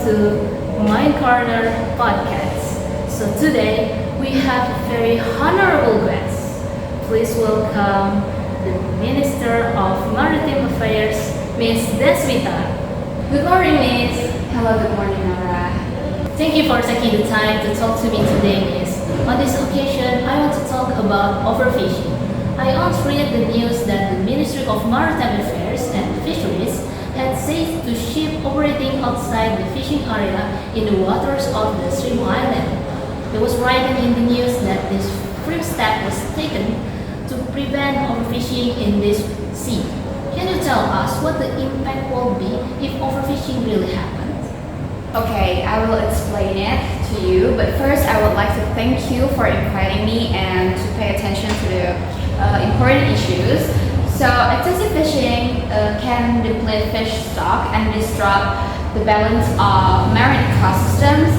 to My Corner podcast. So today we have a very honorable guest. Please welcome the Minister of Maritime Affairs, Ms. Deswita. Good morning, Ms. Hello, good morning, Naurah. Thank you for taking the time to talk to me today, Ms. On this occasion, I want to talk about overfishing. I once read the news that the Ministry of Maritime Affairs and Fisheries had seized two ships operating outside the fishing area in the waters of the XII Island. There was written in the news that this firm step was taken to prevent overfishing in this sea. Can you tell us what the impact will be if overfishing really happened? Okay, I will explain it to you, but first I would like to thank you for inviting me and to pay attention to the important issues. So, excessive fishing can deplete fish stock and disrupt the balance of marine ecosystems.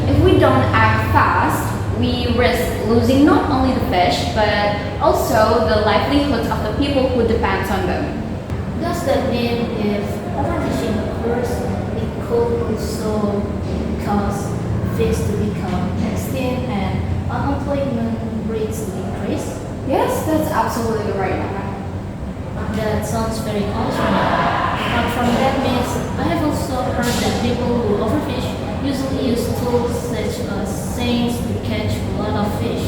If we don't act fast, we risk losing not only the fish, but also the livelihoods of the people who depend on them. Does that mean if overfishing occurs, it could also cause fish to become extinct and unemployment rates to increase? Yes, that's absolutely right, Naurah. That sounds very concerning. Apart from that, Miss, I have also heard that people who overfish usually use tools such as seines to catch a lot of fish.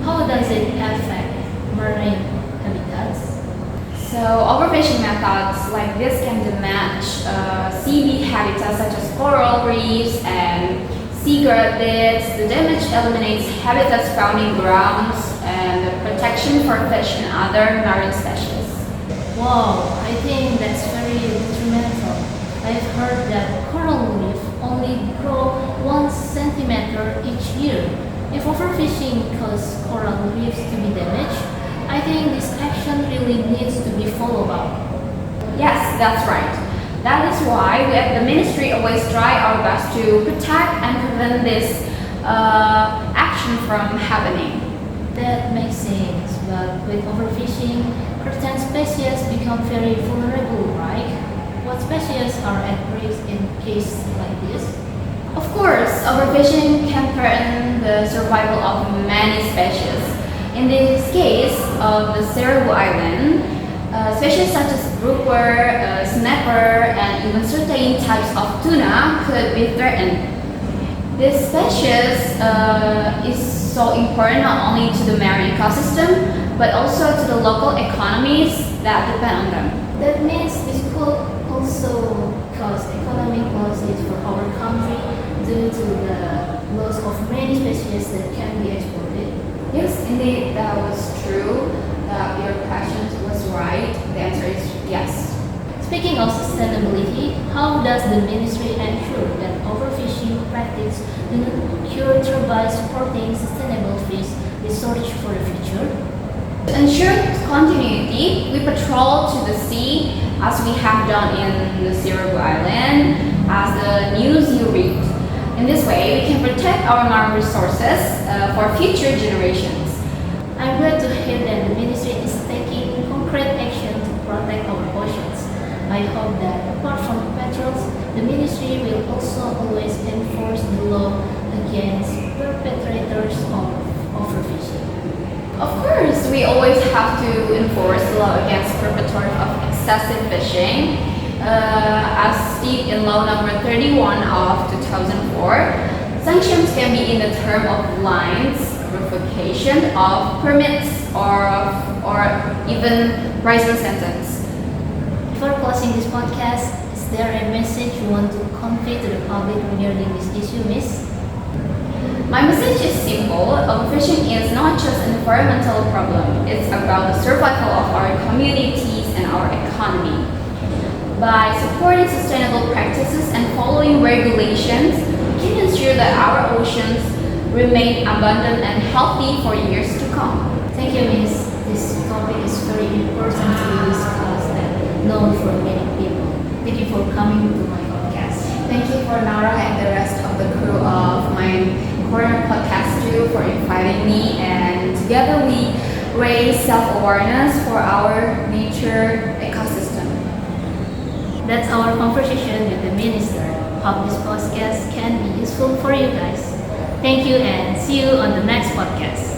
How does it affect marine habitats? So, overfishing methods like this can damage seaweed habitats such as coral reefs and seagrass beds. The damage eliminates habitats founding grounds and the protection for fish and other marine species. Wow, I think that's very detrimental. I've heard that coral reef only grow 1 centimeter each year. If overfishing causes coral reefs to be damaged, I think this action really needs to be followed up. Yes, that's right. That is why we at the ministry always try our best to protect and prevent this action from happening. That makes sense, but with overfishing, certain species become very vulnerable, right? What species are at risk in cases like this? Of course, overfishing can threaten the survival of many species. In this case of the XII Island, species such as grouper, snapper, and even certain types of tuna could be threatened. This species is so important not only to the marine ecosystem, but also to the local economies that depend on them. That means this could also cause economic losses for our country due to the loss of many species that can be exported. Yes, indeed, that was true. Your question was right. The answer is yes. Speaking of sustainability, how does the ministry ensure that overfishing practice do not occur by supporting sustainable fish research for the future? To ensure continuity, we patrol to the sea as we have done in the XII Island, as the news you read. In this way, we can protect our marine resources for future generations. I'm glad to hear that the ministry is taking concrete action to protect our oceans. I hope that apart from patrols, the ministry will also always enforce the law against perpetrators of overfishing. Of course, we always have to enforce the law against perpetrators of excessive fishing. As stated in Law Number 31 of 2004, sanctions can be in the term of fines, revocation of permits, or even prison sentence. Before closing this podcast, is there a message you want to convey to the public regarding this issue, Miss? My message is simple. Overfishing is not just an environmental problem. It's about the survival of our communities and our economy. By supporting sustainable practices and following regulations, we can ensure that our oceans remain abundant and healthy for years to come. Thank you, Miss. This topic is very important to be discussed and known for many people. Thank you for coming to my podcast. Thank you for Naurah and the rest of the crew of my Corner podcast too for inviting me, and together we raise self-awareness for our nature ecosystem. That's our conversation with the minister. Hope this podcast can be useful for you guys. Thank you and see you on the next podcast.